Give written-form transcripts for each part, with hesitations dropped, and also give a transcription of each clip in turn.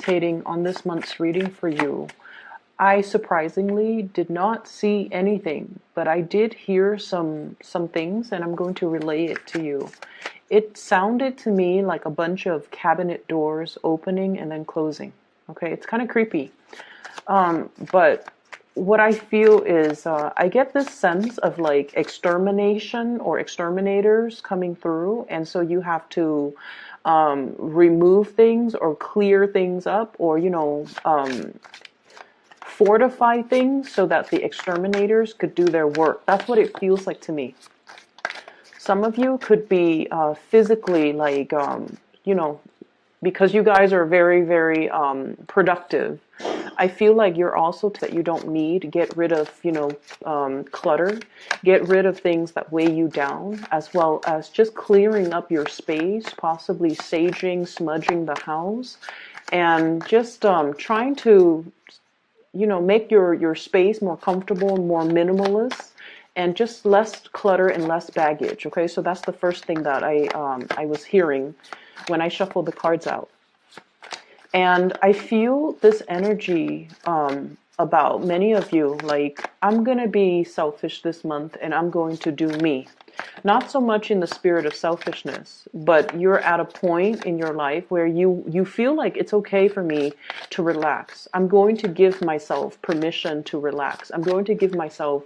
Meditating on this month's reading for you, I surprisingly did not see anything, but I did hear some things, and I'm going to relay it to you. It sounded to me like a bunch of cabinet doors opening and then closing. Okay, it's kind of creepy. But what I feel is I get this sense of like extermination or exterminators coming through, and so you have to remove things or clear things up, or fortify things so that the exterminators could do their work. That's what it feels like to me. Some of you could be physically like because you guys are very, very productive. I feel like you're also that you don't need. Get rid of, clutter. Get rid of things that weigh you down, as well as just clearing up your space, possibly saging, smudging the house, and just trying to, make your space more comfortable, more minimalist, and just less clutter and less baggage. Okay, so that's the first thing that I was hearing when I shuffled the cards out. And I feel this energy about many of you, like, I'm going to be selfish this month and I'm going to do me. Not so much in the spirit of selfishness, but you're at a point in your life where you feel like it's okay for me to relax. I'm going to give myself permission to relax. I'm going to give myself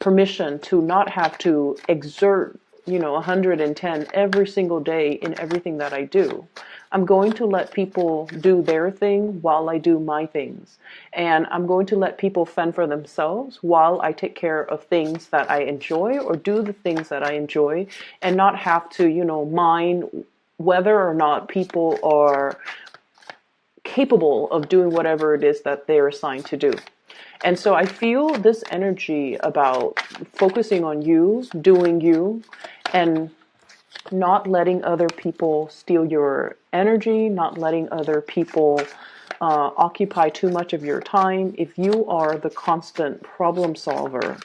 permission to not have to exert 110 every single day in everything that I do. I'm going to let people do their thing while I do my things. And I'm going to let people fend for themselves while I take care of things that I enjoy or do the things that I enjoy, and not have to, mind whether or not people are capable of doing whatever it is that they're assigned to do. And so I feel this energy about focusing on you, doing you, and not letting other people steal your energy, not letting other people occupy too much of your time. If you are the constant problem solver,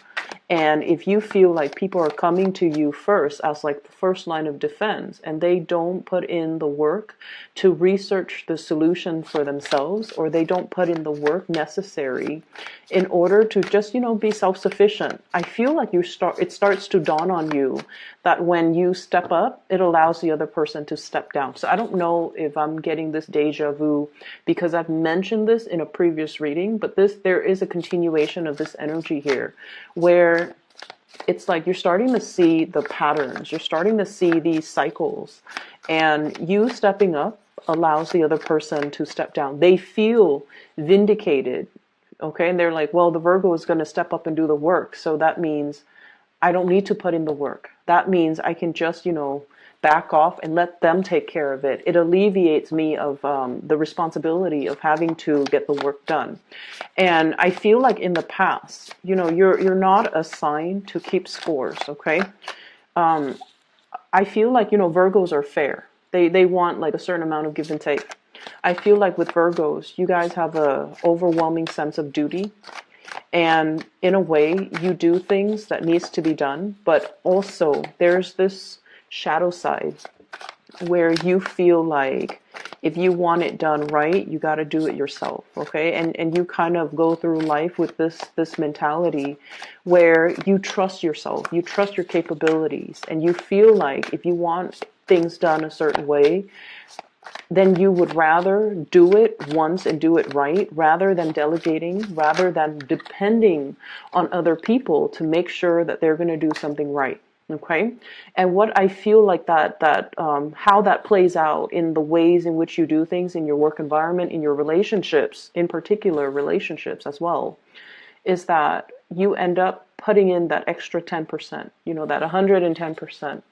and if you feel like people are coming to you first as like the first line of defense, and they don't put in the work to research the solution for themselves, or they don't put in the work necessary in order to just, be self-sufficient, I feel like it starts to dawn on you that when you step up, it allows the other person to step down. So I don't know if I'm getting this deja vu because I've mentioned this in a previous reading, but there is a continuation of this energy here where it's like you're starting to see the patterns, you're starting to see these cycles, and you stepping up allows the other person to step down. They feel vindicated, okay? And they're like, well, the Virgo is going to step up and do the work, so that means I don't need to put in the work. That means I can just, back off and let them take care of it. It alleviates me of the responsibility of having to get the work done. And I feel like in the past, you're not assigned to keep scores, okay? I feel like, Virgos are fair. They want like a certain amount of give and take. I feel like with Virgos, you guys have a overwhelming sense of duty. And in a way, you do things that needs to be done, but also there's this shadow side where you feel like if you want it done right, you got to do it yourself, okay? And you kind of go through life with this mentality where you trust yourself, you trust your capabilities, and you feel like if you want things done a certain way, then you would rather do it once and do it right, rather than delegating, rather than depending on other people to make sure that they're going to do something right. Okay. And what I feel like how that plays out in the ways in which you do things in your work environment, in your relationships, in particular relationships as well, is that you end up putting in that extra 10%, that 110%.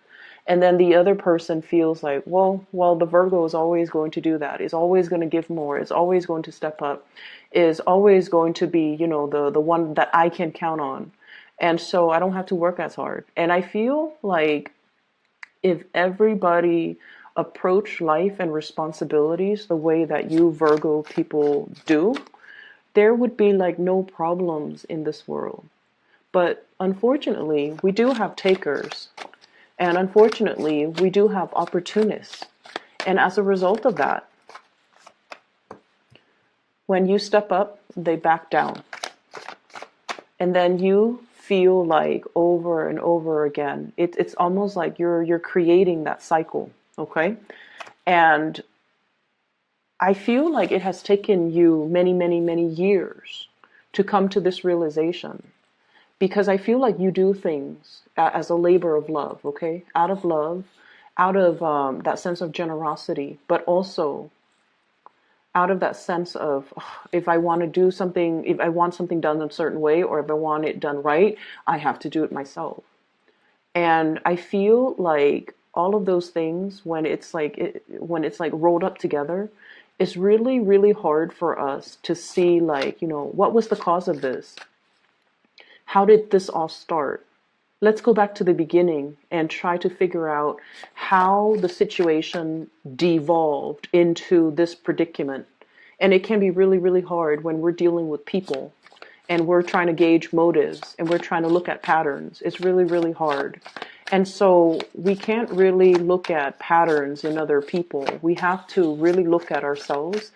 And then the other person feels like, well, the Virgo is always going to do that, is always going to give more, is always going to step up, is always going to be, the one that I can count on. And so I don't have to work as hard. And I feel like if everybody approached life and responsibilities the way that you Virgo people do, there would be like no problems in this world. But unfortunately, we do have takers. And unfortunately, we do have opportunists. And as a result of that, When you step up, they back down. And then you feel like over and over again, it's almost like you're creating that cycle, okay? And I feel like it has taken you many, many, many years to come to this realization, because I feel like you do things as a labor of love, okay? Out of love, out of that sense of generosity, but also out of that sense of, "Ugh, if I want to do something, if I want something done a certain way, or if I want it done right, I have to do it myself." And I feel like all of those things, when it's like rolled up together, it's really, really hard for us to see, like, what was the cause of this? How did this all start? Let's go back to the beginning and try to figure out how the situation devolved into this predicament. And it can be really, really hard when we're dealing with people and we're trying to gauge motives and we're trying to look at patterns. It's really, really hard. And so we can't really look at patterns in other people. We have to really look at ourselves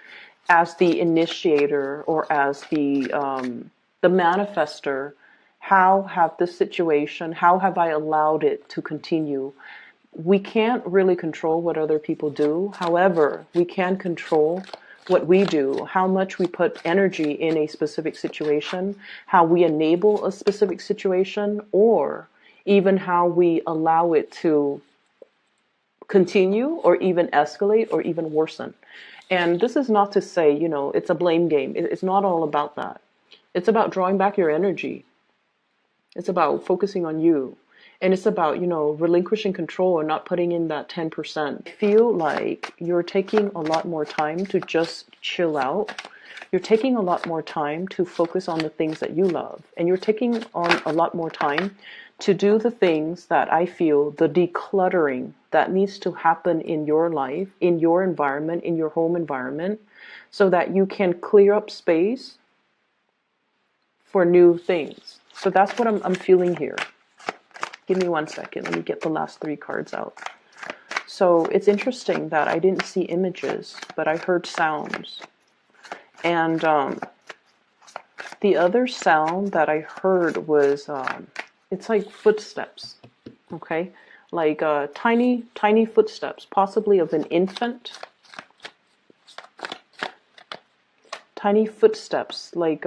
as the initiator, or as the manifester. How have this situation, how have I allowed it to continue? We can't really control what other people do. However, we can control what we do, how much we put energy in a specific situation, how we enable a specific situation, or even how we allow it to continue, or even escalate, or even worsen. And this is not to say, it's a blame game. It's not all about that. It's about drawing back your energy. It's about focusing on you. And it's about, relinquishing control and not putting in that 10%. I feel like you're taking a lot more time to just chill out. You're taking a lot more time to focus on the things that you love. And you're taking on a lot more time to do the things that I feel, the decluttering that needs to happen in your life, in your environment, in your home environment, so that you can clear up space for new things. So that's what I'm feeling here. Give me 1 second. Let me get the last 3 cards out. So it's interesting that I didn't see images, but I heard sounds. And the other sound that I heard was, it's like footsteps, okay? Like tiny, tiny footsteps, possibly of an infant. Tiny footsteps, like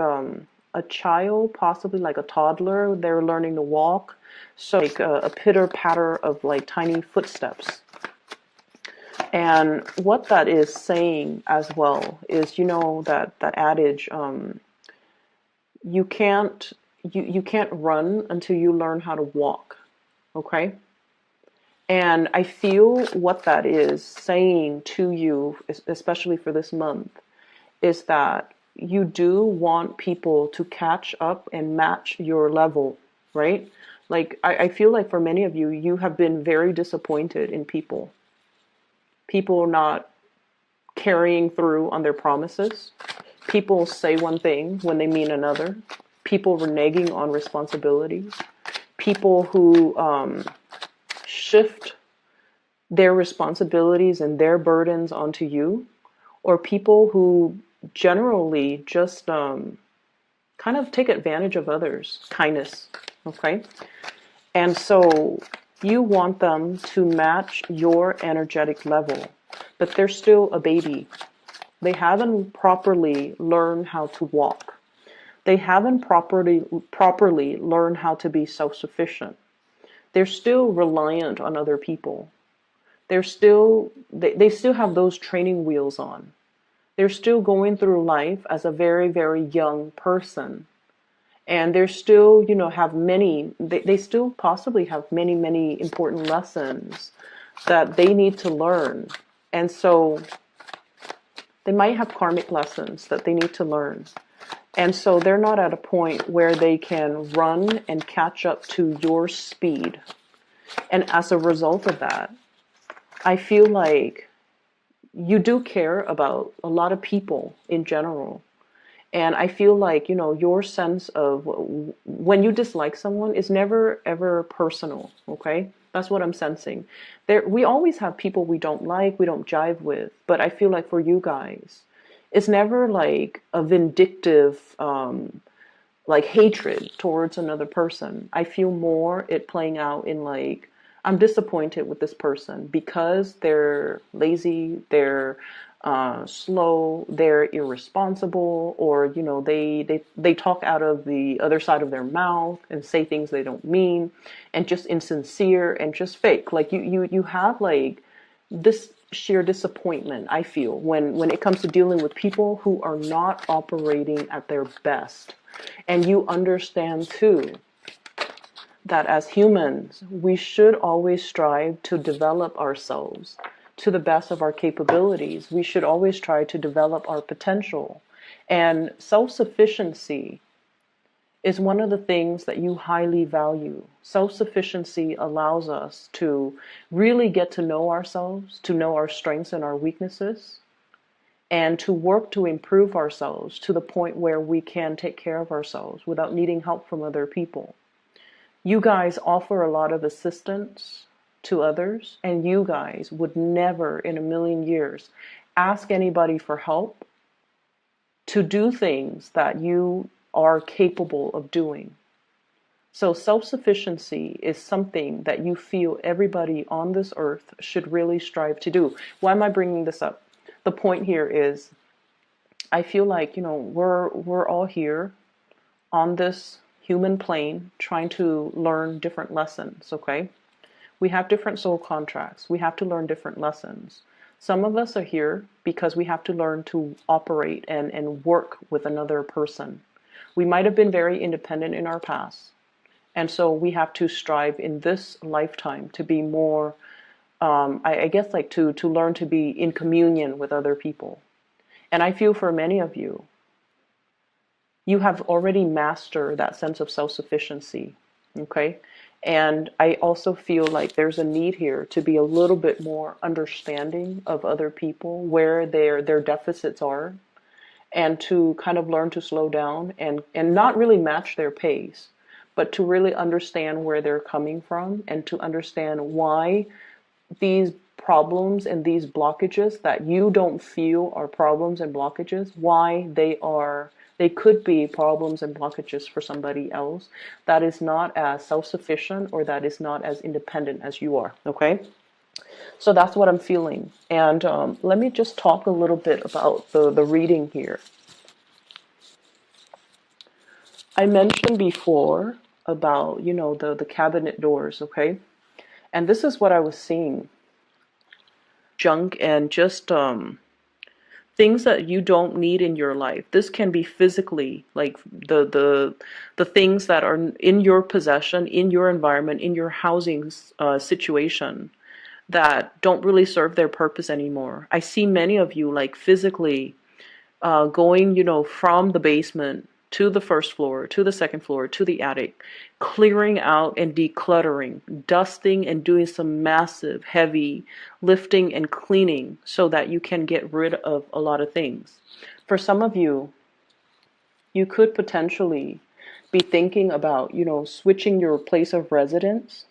a child, possibly like a toddler. They're learning to walk. So like a pitter patter of like tiny footsteps. And what that is saying as well is, that adage, you can't run until you learn how to walk. Okay? And I feel what that is saying to you, especially for this month, is that you do want people to catch up and match your level, right? Like, I feel like for many of you, you have been very disappointed in people. People not carrying through on their promises. People say one thing when they mean another. People reneging on responsibilities. People who shift their responsibilities and their burdens onto you. Or people who generally just kind of take advantage of others. Kindness, okay? And so you want them to match your energetic level, but they're still a baby. They haven't properly learned how to walk. They haven't properly learned how to be self-sufficient. They're still reliant on other people. They still have those training wheels on. They're still going through life as a very, very young person. And they're still, have many, they still possibly have many, many important lessons that they need to learn. And so they might have karmic lessons that they need to learn. And so they're not at a point where they can run and catch up to your speed. And as a result of that, I feel like you do care about a lot of people in general. And I feel like, your sense of when you dislike someone is never, ever personal, okay? That's what I'm sensing. We always have people we don't like, we don't jive with. But I feel like for you guys, It's never like a vindictive, like hatred towards another person. I feel more it playing out in like, I'm disappointed with this person because they're lazy, they're slow, they're irresponsible, or they talk out of the other side of their mouth and say things they don't mean, and just insincere and just fake. Like you have like this sheer disappointment, I feel, when it comes to dealing with people who are not operating at their best. And you understand too that as humans, we should always strive to develop ourselves to the best of our capabilities. We should always try to develop our potential. And self-sufficiency is one of the things that you highly value. Self-sufficiency allows us to really get to know ourselves, to know our strengths and our weaknesses, and to work to improve ourselves to the point where we can take care of ourselves without needing help from other people. You guys offer a lot of assistance to others, and you guys would never in a million years ask anybody for help to do things that you are capable of doing. So self-sufficiency is something that you feel everybody on this earth should really strive to do. Why am I bringing this up? The point here is, I feel like, we're all here on this human plane trying to learn different lessons, okay? We have different soul contracts. We have to learn different lessons. Some of us are here because we have to learn to operate and work with another person. We might have been very independent in our past. And so we have to strive in this lifetime to be more, I guess, like to learn to be in communion with other people. And I feel for many of you, you have already mastered that sense of self-sufficiency, okay? And I also feel like there's a need here to be a little bit more understanding of other people, where their deficits are, and to kind of learn to slow down and not really match their pace, but to really understand where they're coming from and to understand why these problems and these blockages that you don't feel are problems and blockages, why they could be problems and blockages for somebody else that is not as self-sufficient or that is not as independent as you are, okay? So that's what I'm feeling. And let me just talk a little bit about the reading here. I mentioned before about, the cabinet doors, okay? And this is what I was seeing. Junk and just things that you don't need in your life. This can be physically, like the things that are in your possession, in your environment, in your housing situation, that don't really serve their purpose anymore. I see many of you like physically going, from the basement to the first floor, to the second floor, to the attic, clearing out and decluttering, dusting and doing some massive, heavy lifting and cleaning so that you can get rid of a lot of things. For some of you, you could potentially be thinking about, switching your place of residence,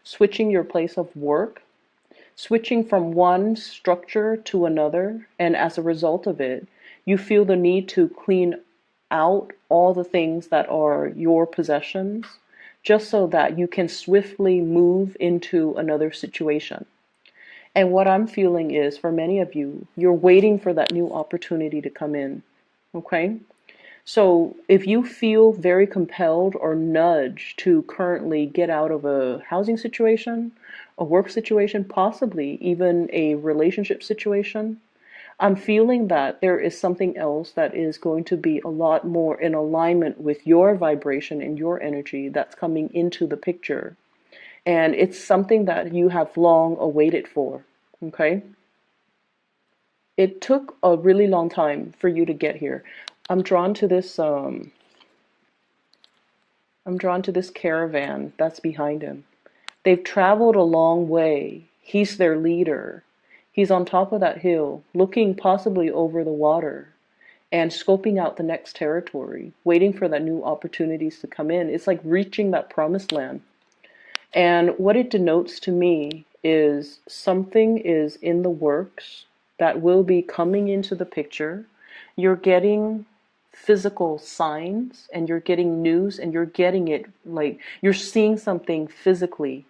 switching your place of work, switching from one structure to another, and as a result of it, you feel the need to clean out all the things that are your possessions, just so that you can swiftly move into another situation. And what I'm feeling is, for many of you, you're waiting for that new opportunity to come in, okay? So if you feel very compelled or nudged to currently get out of a housing situation, a work situation, possibly even a relationship situation, I'm feeling that there is something else that is going to be a lot more in alignment with your vibration and your energy that's coming into the picture. And it's something that you have long awaited for, okay? It took a really long time for you to get here. I'm drawn to this caravan that's behind him. They've traveled a long way. He's their leader. He's on top of that hill, looking possibly over the water and scoping out the next territory, waiting for that new opportunities to come in. It's like reaching that promised land. And what it denotes to me is something is in the works that will be coming into the picture. you're getting physical signs and you're getting news and you're getting it like you're seeing something physically.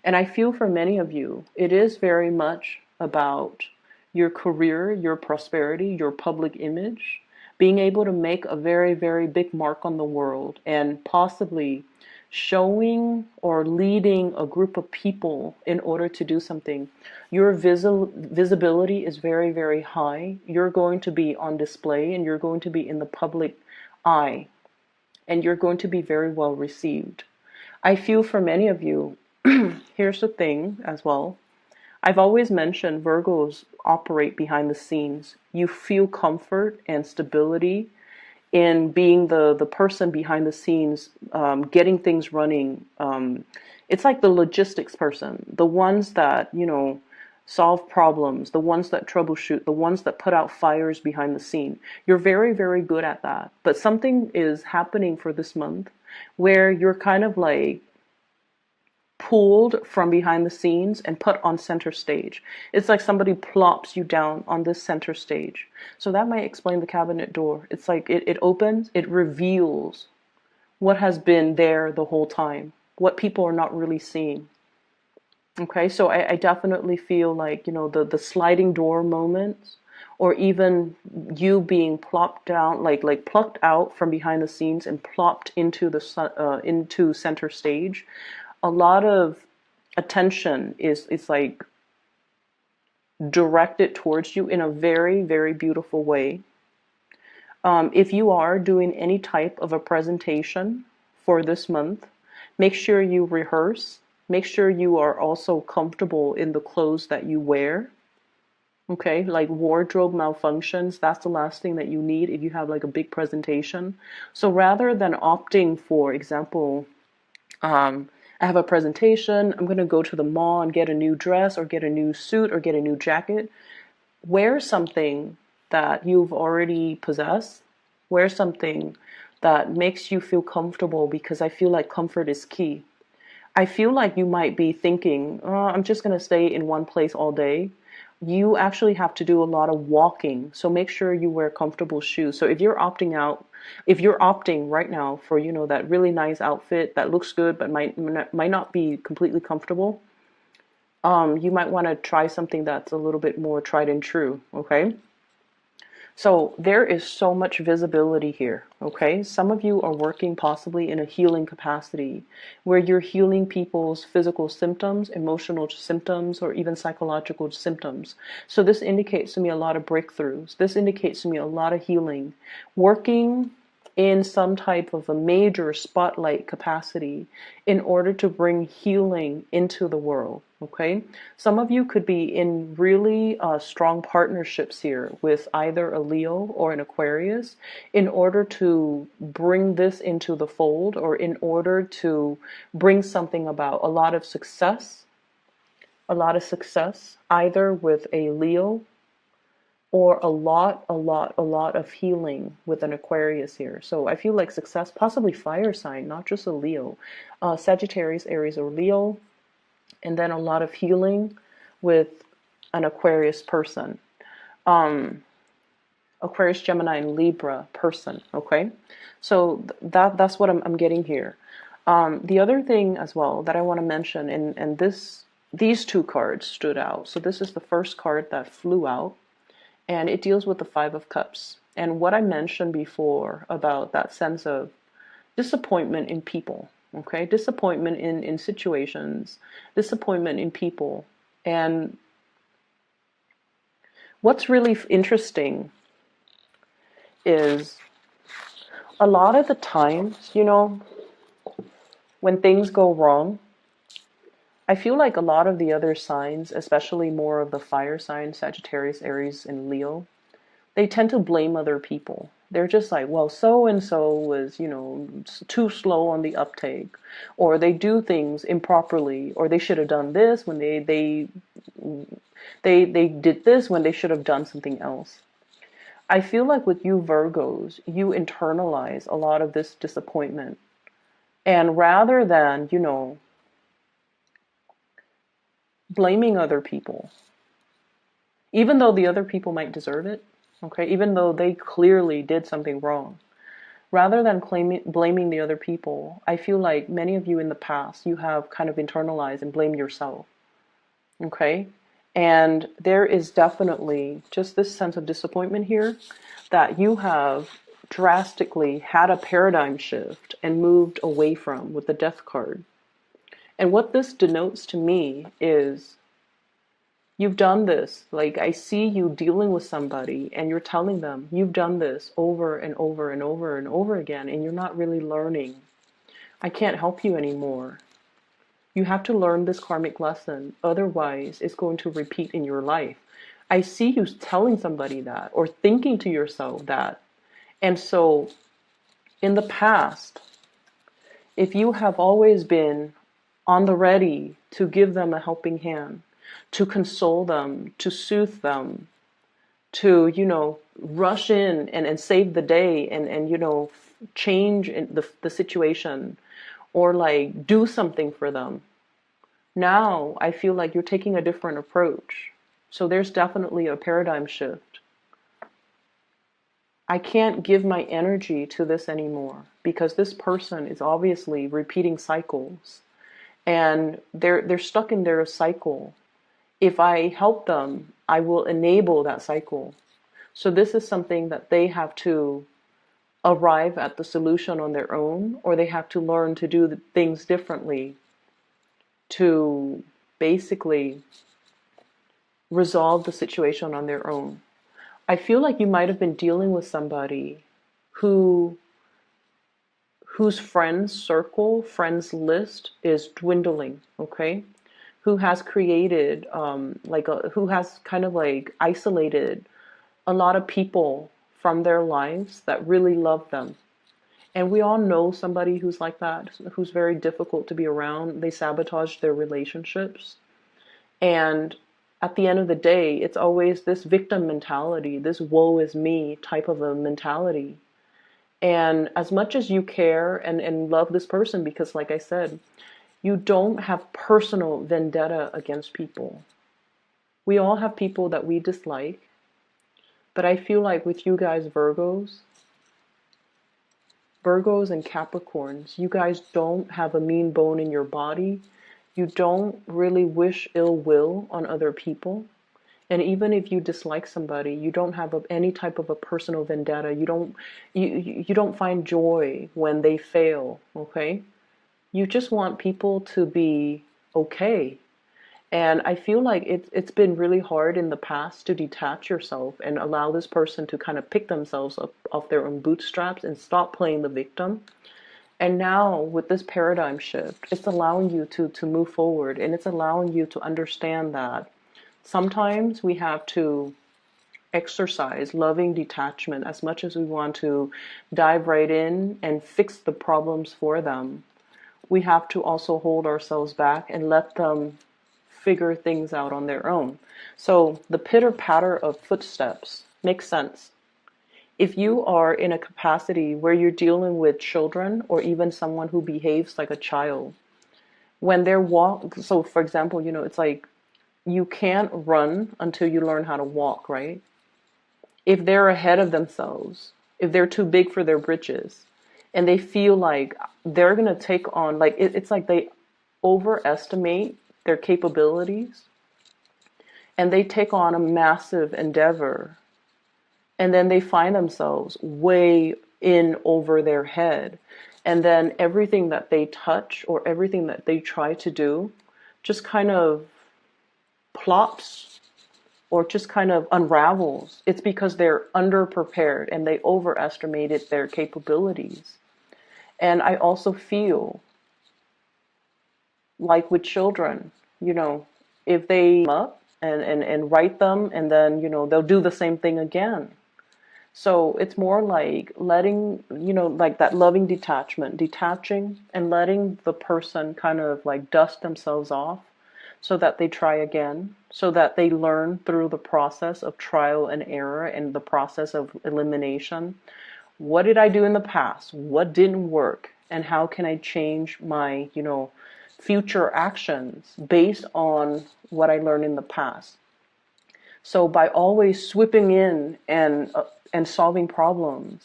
And I feel for many of you, it is very much about your career, your prosperity, your public image, being able to make a very, very big mark on the world and possibly showing or leading a group of people in order to do something. Your visibility is very, very high. You're going to be on display and you're going to be in the public eye and you're going to be very well received. I feel for many of you, here's the thing as well. I've always mentioned Virgos operate behind the scenes. You feel comfort and stability in being the person behind the scenes, getting things running. It's like the logistics person, the ones that, solve problems, the ones that troubleshoot, the ones that put out fires behind the scene. You're very, very good at that. But something is happening for this month where you're kind of like pulled from behind the scenes and put on center stage. It's like somebody plops you down on this center stage. So that might explain the cabinet door. It's like it opens, it reveals what has been there the whole time, what people are not really seeing. Okay, so I definitely feel like, the sliding door moments, or even you being plopped down, like plucked out from behind the scenes and plopped into into center stage. A lot of attention is like directed towards you in a very, very beautiful way. If you are doing any type of a presentation for this month, make sure you rehearse. Make sure you are also comfortable in the clothes that you wear. Okay, like wardrobe malfunctions, that's the last thing that you need if you have like a big presentation. So rather than opting for example, I have a presentation, I'm going to go to the mall and get a new dress or get a new suit or get a new jacket. Wear something that you've already possessed. Wear something that makes you feel comfortable, because I feel like comfort is key. I feel like you might be thinking, oh, I'm just going to stay in one place all day. You actually have to do a lot of walking. So make sure you wear comfortable shoes. So if you're opting right now for, that really nice outfit that looks good but might not be completely comfortable, you might want to try something that's a little bit more tried and true, okay? So there is so much visibility here, okay? Some of you are working possibly in a healing capacity where you're healing people's physical symptoms, emotional symptoms, or even psychological symptoms. So this indicates to me a lot of breakthroughs. This indicates to me a lot of healing. Working in some type of a major spotlight capacity in order to bring healing into the world, okay? Some of you could be in really strong partnerships here with either a Leo or an Aquarius in order to bring this into the fold, or in order to bring something about. A lot of success either with a Leo, or a lot of healing with an Aquarius here. So I feel like success, possibly fire sign, not just a Leo. Sagittarius, Aries, or Leo. And then a lot of healing with an Aquarius person. Aquarius, Gemini, and Libra person, okay? So that's what I'm getting here. The other thing as well that I want to mention, and these two cards stood out. So this is the first card that flew out, and it deals with the Five of Cups. And what I mentioned before about that sense of disappointment in people, okay? Disappointment in situations, disappointment in people. And what's really interesting is a lot of the times, when things go wrong, I feel like a lot of the other signs, especially more of the fire signs, Sagittarius, Aries, and Leo, they tend to blame other people. They're just like, well, so-and-so was, too slow on the uptake, or they do things improperly, or they should have done this when they did this when they should have done something else. I feel like with you Virgos, you internalize a lot of this disappointment. And rather than, blaming other people, even though the other people might deserve it, Okay, even though they clearly did something wrong. Rather than blaming the other people, I feel like many of you in the past, you have kind of internalized and blamed yourself. Okay? And there is definitely just this sense of disappointment here that you have drastically had a paradigm shift and moved away from with the death card. And what this denotes to me is you've done this. Like, I see you dealing with somebody and you're telling them you've done this over and over and over and over again, and you're not really learning. I can't help you anymore. You have to learn this karmic lesson. Otherwise, it's going to repeat in your life. I see you telling somebody that or thinking to yourself that. And so, in the past, if you have always been on the ready to give them a helping hand, to console them, to soothe them, to, rush in and save the day and change the situation or like do something for them. Now I feel like you're taking a different approach. So there's definitely a paradigm shift. I can't give my energy to this anymore because this person is obviously repeating cycles and they're stuck in their cycle. If I help them, I will enable that cycle. So this is something that they have to arrive at the solution on their own, or they have to learn to do the things differently to basically resolve the situation on their own. I feel like you might have been dealing with somebody whose friends circle, friends list is dwindling, okay? Who has created, who has kind of like isolated a lot of people from their lives that really love them. And we all know somebody who's like that, who's very difficult to be around. They sabotage their relationships. And at the end of the day, it's always this victim mentality, this woe is me type of a mentality. And as much as you care and love this person, because like I said, you don't have personal vendetta against people. We all have people that we dislike. But I feel like with you guys, Virgos and Capricorns, you guys don't have a mean bone in your body. You don't really wish ill will on other people. And even if you dislike somebody, you don't have any type of a personal vendetta. You don't find joy when they fail, okay? You just want people to be okay. And I feel like it's been really hard in the past to detach yourself and allow this person to kind of pick themselves up off their own bootstraps and stop playing the victim. And now with this paradigm shift, it's allowing you to move forward, and it's allowing you to understand that sometimes we have to exercise loving detachment as much as we want to dive right in and fix the problems for them. We have to also hold ourselves back and let them figure things out on their own. So the pitter patter of footsteps makes sense. If you are in a capacity where you're dealing with children or even someone who behaves like a child, when they're so for example, it's like you can't run until you learn how to walk, right? If they're ahead of themselves, if they're too big for their britches, and they feel like they're going to take on, like it's like they overestimate their capabilities and they take on a massive endeavor, and then they find themselves way in over their head, and then everything that they touch or everything that they try to do just kind of plops or just kind of unravels. It's because they're underprepared and they overestimated their capabilities. And I also feel like with children, if they up and write them, and then, they'll do the same thing again. So it's more like letting, like that loving detachment, detaching and letting the person kind of like dust themselves off so that they try again, so that they learn through the process of trial and error and the process of elimination. What did I do in the past? What didn't work? And how can I change my, future actions based on what I learned in the past? So by always swooping in and solving problems,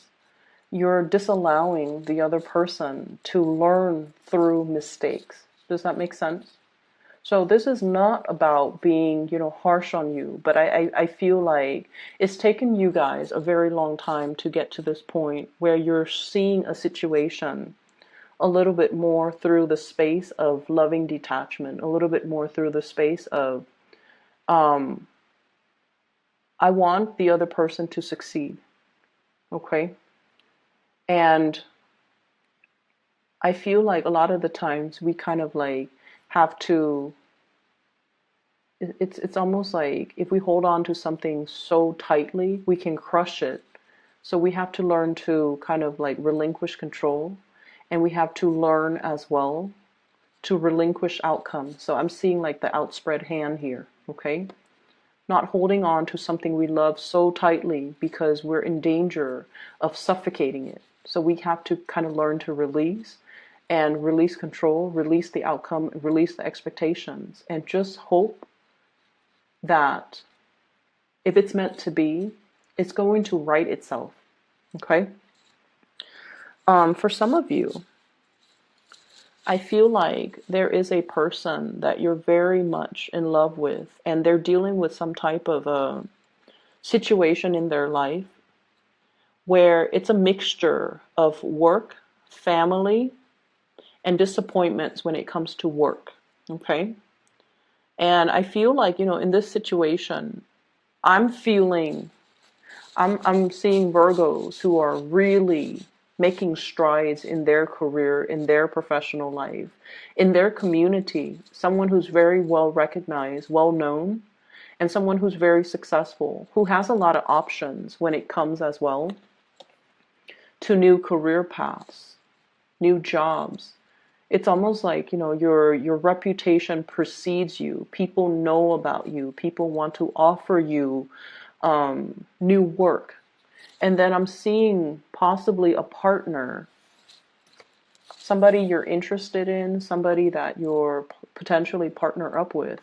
you're disallowing the other person to learn through mistakes. Does that make sense? So this is not about being, harsh on you, but I feel like it's taken you guys a very long time to get to this point where you're seeing a situation a little bit more through the space of loving detachment, a little bit more through the space of, um, I want the other person to succeed, okay? And I feel like a lot of the times we kind of like have to, it's almost like if we hold on to something so tightly, we can crush it. So we have to learn to kind of like relinquish control, and we have to learn as well to relinquish outcomes. So I'm seeing like the outspread hand here, okay? Not holding on to something we love so tightly because we're in danger of suffocating it. So we have to kind of learn to release and release control, release the outcome, release the expectations, and just hope that if it's meant to be, it's going to right itself. Okay? For some of you, I feel like there is a person that you're very much in love with, and they're dealing with some type of a situation in their life where it's a mixture of work, family, and disappointments when it comes to work. Okay? And I feel like, in this situation, I'm feeling I'm seeing Virgos who are really making strides in their career, in their professional life, in their community. Someone who's very well recognized, well known, and someone who's very successful, who has a lot of options when it comes as well to new career paths, new jobs. It's almost like, your reputation precedes you. People know about you. People want to offer you new work. And then I'm seeing possibly a partner, somebody you're interested in, somebody that you're potentially partner up with,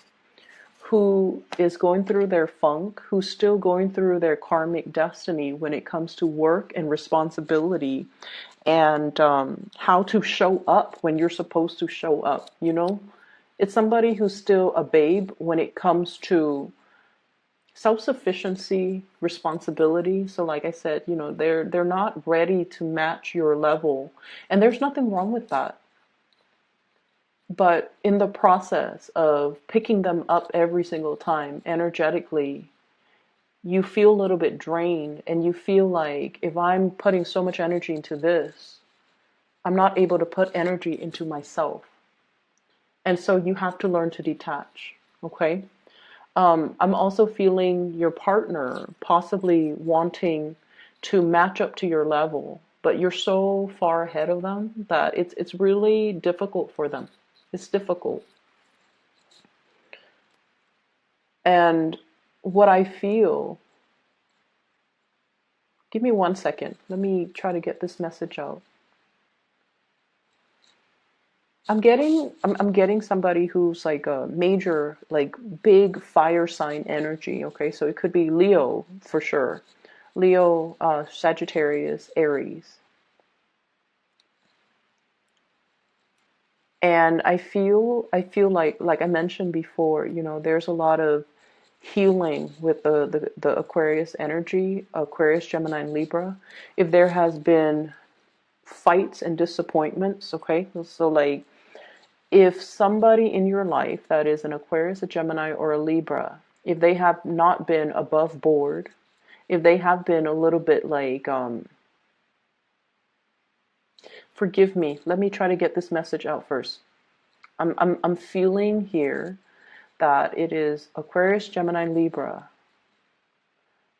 who is going through their funk, who's still going through their karmic destiny when it comes to work and responsibility and how to show up when you're supposed to show up, It's somebody who's still a babe when it comes to self-sufficiency, responsibility. So like I said, they're not ready to match your level, and there's nothing wrong with that. But in the process of picking them up every single time energetically, you feel a little bit drained, and you feel like, if I'm putting so much energy into this, I'm not able to put energy into myself. And so you have to learn to detach, okay? I'm also feeling your partner possibly wanting to match up to your level, but you're so far ahead of them that it's really difficult for them. It's difficult. And what I feel, give me 1 second. Let me try to get this message out. I'm getting somebody who's like a major, like big fire sign energy, okay? So it could be Leo for sure. Leo, Sagittarius, Aries. And I feel like I mentioned before, there's a lot of healing with the Aquarius energy, Aquarius, Gemini, and Libra. If there has been fights and disappointments, okay? So like, if somebody in your life that is an Aquarius, a Gemini, or a Libra, if they have not been above board, if they have been a little bit like, forgive me, let me try to get this message out first. I'm feeling here that it is Aquarius, Gemini, Libra,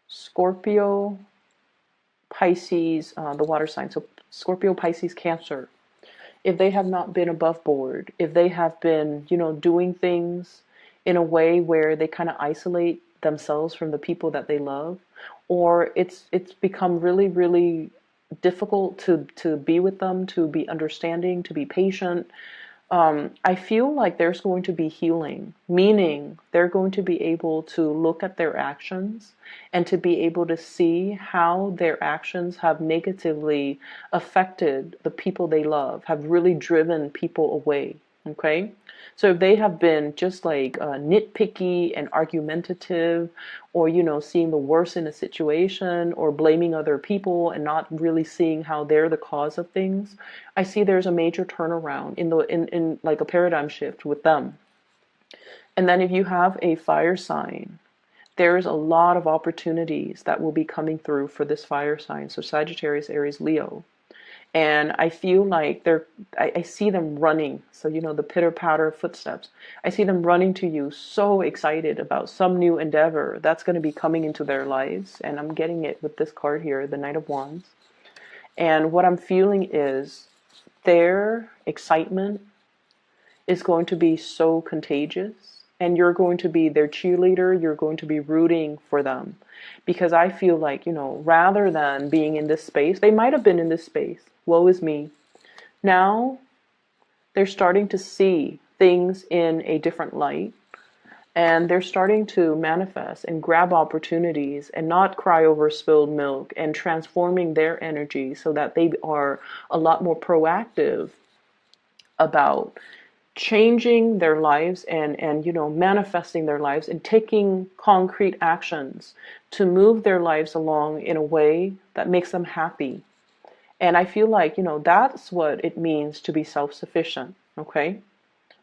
Scorpio, Pisces, the water sign. So Scorpio, Pisces, Cancer. If they have not been above board, if they have been, doing things in a way where they kind of isolate themselves from the people that they love, or it's become really, really difficult to be with them, to be understanding, to be patient, I feel like there's going to be healing, meaning they're going to be able to look at their actions and to be able to see how their actions have negatively affected the people they love, have really driven people away. Okay? So if they have been just like nitpicky and argumentative, or, seeing the worst in a situation, or blaming other people and not really seeing how they're the cause of things, I see there's a major turnaround in like a paradigm shift with them. And then if you have a fire sign, there's a lot of opportunities that will be coming through for this fire sign. So Sagittarius, Aries, Leo. And I feel like I see them running. So, the pitter patter footsteps. I see them running to you, so excited about some new endeavor that's going to be coming into their lives. And I'm getting it with this card here, the Knight of Wands. And what I'm feeling is their excitement is going to be so contagious. And you're going to be their cheerleader. You're going to be rooting for them. Because I feel like, rather than being in this space, they might have been in this space. Woe is me. Now they're starting to see things in a different light. And they're starting to manifest and grab opportunities and not cry over spilled milk, and transforming their energy so that they are a lot more proactive about changing their lives and manifesting their lives and taking concrete actions to move their lives along in a way that makes them happy. And I feel like, that's what it means to be self-sufficient, okay?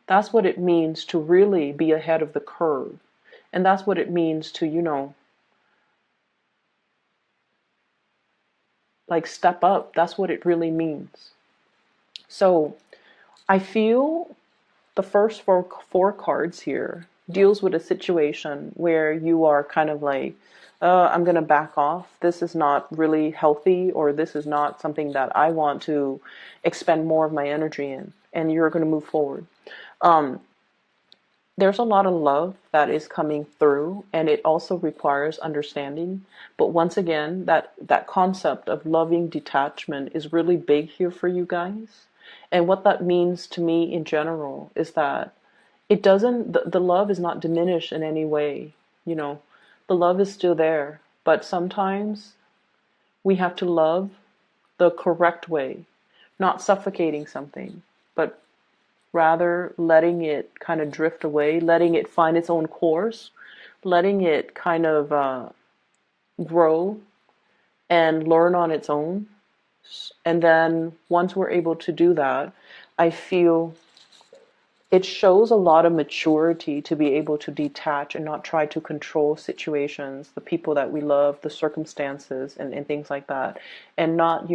That's what it means to really be ahead of the curve. And that's what it means to, like step up. That's what it really means. So I feel the first four cards here deals with a situation where you are kind of like, I'm going to back off. This is not really healthy, or this is not something that I want to expend more of my energy in. And you're going to move forward. There's a lot of love that is coming through, and it also requires understanding. But once again, that concept of loving detachment is really big here for you guys. And what that means to me in general is that it doesn't, the love is not diminished in any way. The love is still there, but sometimes we have to love the correct way, not suffocating something, but rather letting it kind of drift away, letting it find its own course, letting it kind of grow and learn on its own. And then once we're able to do that, I feel it shows a lot of maturity to be able to detach and not try to control situations, the people that we love, the circumstances, and things like that. And not,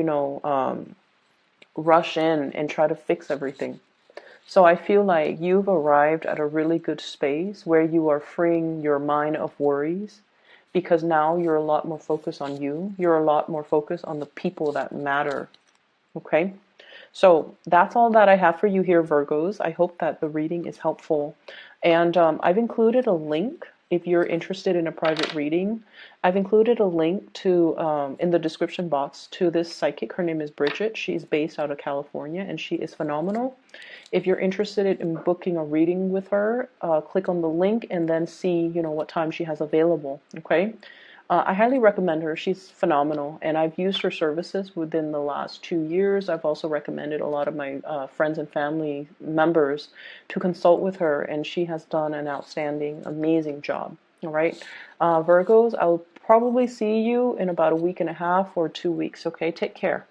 rush in and try to fix everything. So I feel like you've arrived at a really good space where you are freeing your mind of worries, because now you're a lot more focused on you. You're a lot more focused on the people that matter. Okay? So that's all that I have for you here, Virgos. I hope that the reading is helpful. And I've included a link if you're interested in a private reading. I've included a link to in the description box to this psychic. Her name is Bridget. She's based out of California, and she is phenomenal. If you're interested in booking a reading with her, click on the link and then see, what time she has available. Okay. I highly recommend her. She's phenomenal, and I've used her services within the last 2 years. I've also recommended a lot of my friends and family members to consult with her, and she has done an outstanding, amazing job. All right, Virgos, I'll probably see you in about a week and a half or 2 weeks. Okay, take care.